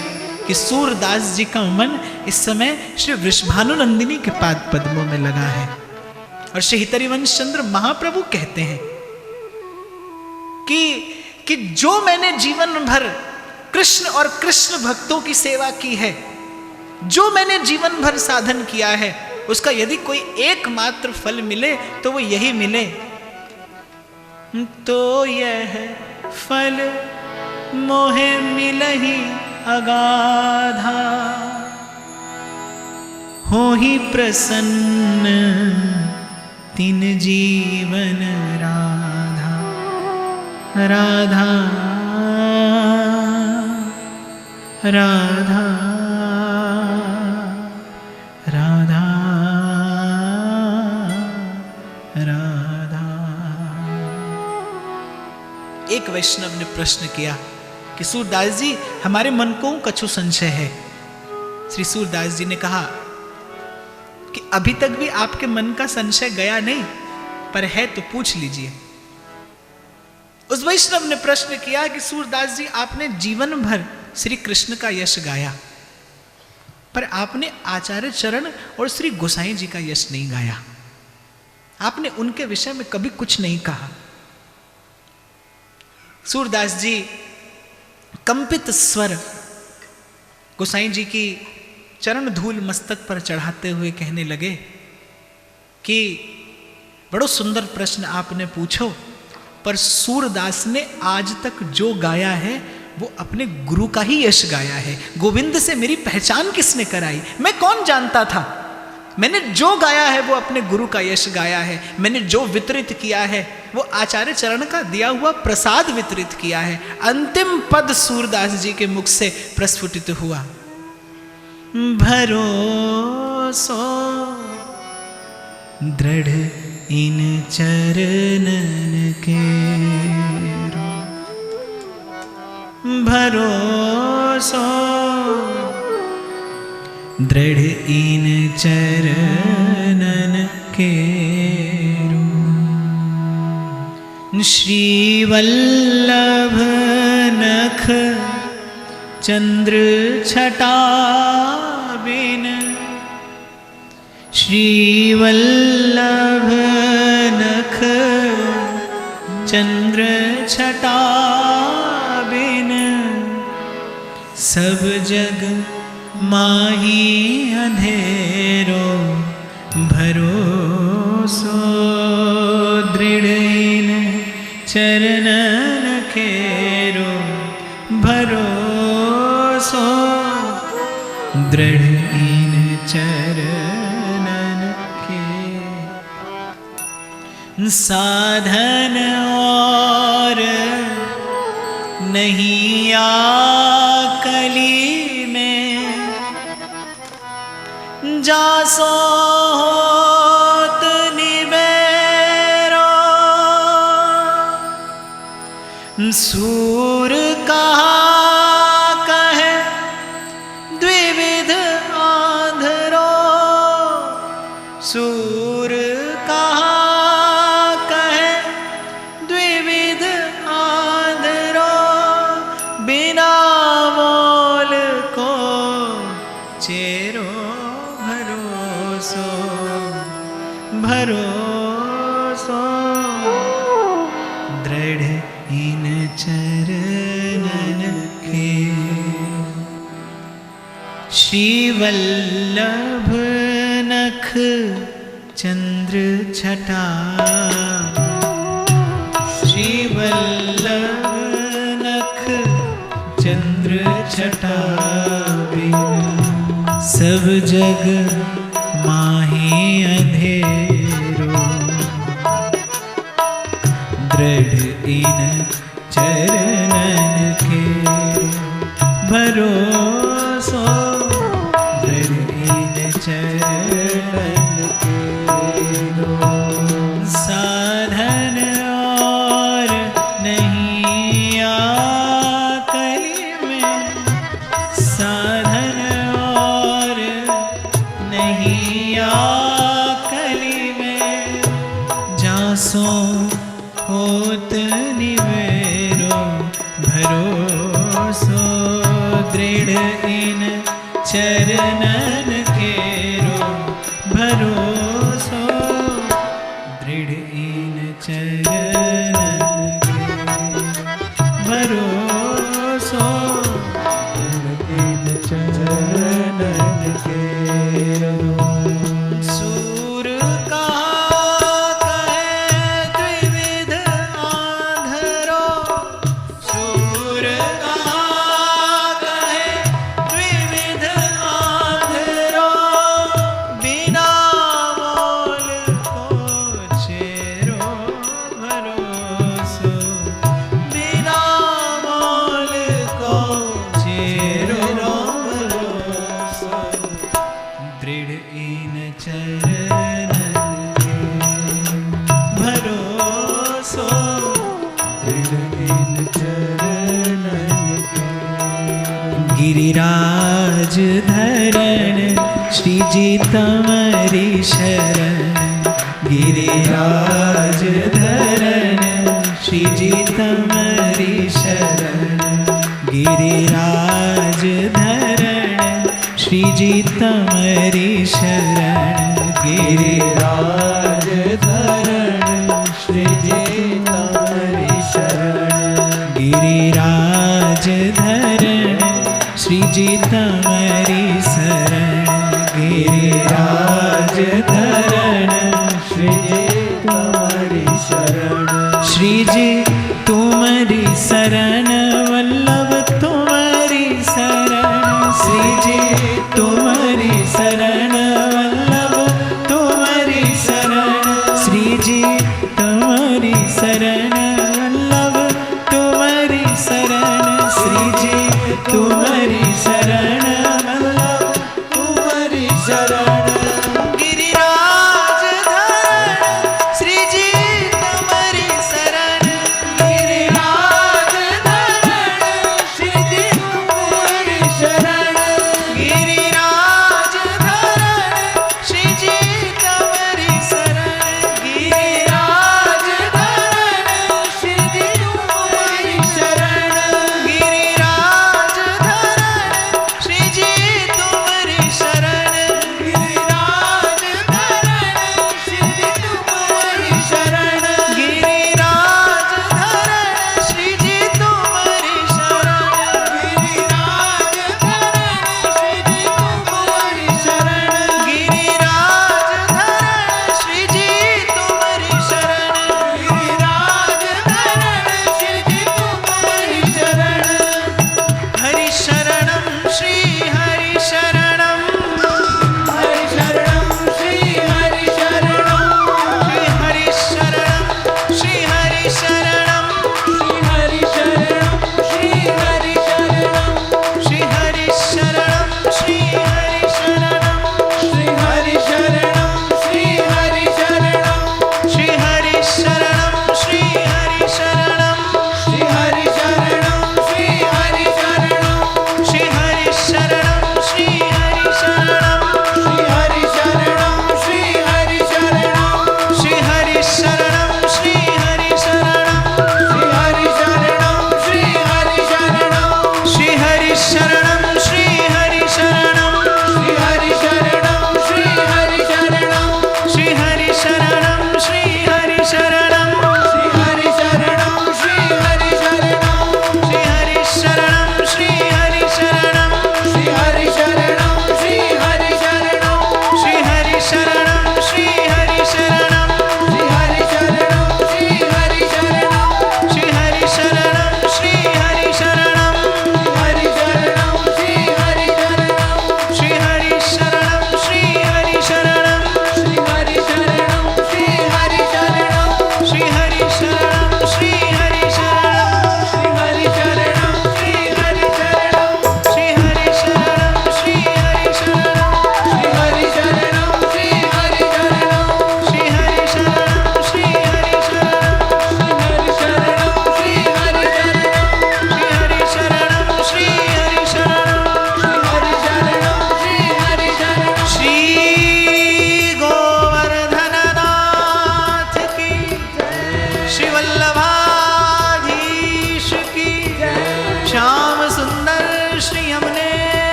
[SPEAKER 1] कि सूरदास जी का मन इस समय श्री वृषभानुनंदिनी के पाद पद्मों में लगा है। और श्री हितरिवंश चंद्र महाप्रभु कहते हैं कि जो मैंने जीवन भर कृष्ण और कृष्ण भक्तों की सेवा की है, जो मैंने जीवन भर साधन किया है, उसका यदि कोई एकमात्र फल मिले तो वो यही मिले, तो यह फल मोहे मिलहि अगाधा, हो ही प्रसन्न तिन जीवन राधा, राधा राधा राधा राधा। एक वैष्णव ने प्रश्न किया कि सूरदास जी हमारे मन को कछु संशय है। श्री सूरदास जी ने कहा कि अभी तक भी आपके मन का संशय गया नहीं, पर है तो पूछ लीजिए। उस वैष्णव ने प्रश्न किया कि सूरदास जी आपने जीवन भर श्री कृष्ण का यश गाया, पर आपने आचार्य चरण और श्री गोसाई जी का यश नहीं गाया। आपने उनके विषय में कभी कुछ नहीं कहा। सूरदास जी कंपित स्वर गोसाई जी की चरण धूल मस्तक पर चढ़ाते हुए कहने लगे कि बड़ो सुंदर प्रश्न आपने पूछो, पर सूरदास ने आज तक जो गाया है वो अपने गुरु का ही यश गाया है। गोविंद से मेरी पहचान किसने कराई? मैं कौन जानता था? मैंने जो गाया है वो अपने गुरु का यश गाया है। मैंने जो वितरित किया है वो आचार्य चरण का दिया हुआ प्रसाद वितरित किया है। अंतिम पद सूरदास जी के मुख से प्रस्फुटित हुआ, भरोसो दृढ़ इन चरणन के, भरोसो दृढ़ इन चरणन के। श्री वल्लभ नख चंद्र छटा बिन, श्री वल्लभ नख चंद्र छटा बिन, सब जग माही अंधेरो, भरोसो दृढ़ इन चरणन केरो, भरोसो दृढ़ इन चरणन के। साधन और नहीं आकली में, जासो होत निबेरो, सूर कहा कहे द्विविध आंधरो, सूर कहा कहे द्विविध आंधरो, बिना मोल को चेरो, भरोसो भरोसो दृढ़ इन चरणन के। श्री वल्लभ नख चंद्र छटा, श्री वल्लभ नख चंद्र छटा सब जग माही अंधेरो, दृढ़ इन चरणन के भरोसो, दृढ़ इन चरणन के साधन और नहीं आकली में, साधन और नहीं आकली में, जासो होत निवेरो भरोसो, दृढ़ इन चरणन केरो भरोसो, दृढ़ इन चरणन के भरोसो, दृढ़ इन चरणन केरो। सूर कहा कहे द्विविध आंधरो, सूर कहा कहे द्विविध आंधरो, बिना मोल को चेरो भरोसो, बिना मोल को चेरो भरोसो, दृढ़ इन चरणन के भरोसो, दृढ़ इन चरणन के। गिरिराज धरण श्री जी तमरी शरण, गिरिराज धरण श्री जी तमरी शरण, गिरिराज धरण श्री जी तमरी शरण, गिरिराज धरण श्री जी तमरी शरण, गिरिराज धरण श्री जी तमरी शरण, गिरिराज धरण श्री जी तमरी शरण, श्री जी तुम्हारी शरण वल्लभ तुम्हारी शरण, श्री जी तुम्हारी शरण वल्लभ तुम्हारी शरण, श्री जी तुम्हारी शरण वल्लभ तुम्हारी शरण, श्री जी तुम्हारी शरण वल्लभ तुम्हारी शरण, गिरिराज धरण श्री जी तुम्हारी शरण, गिरिराज धरण श्री जी तुम्हारी शरण, गिरिराज धरण श्री जी तुम्हारी शरण, गिरिराज धरण श्री जी तुम्हारी शरण, गिरिराज धरण श्री जी तुम्हारी शरण,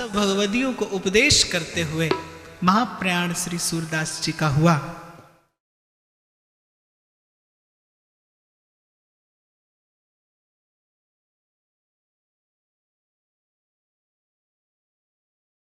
[SPEAKER 1] सब भगवदियों को उपदेश करते हुए महाप्रयाण श्री सूरदास जी का हुआ।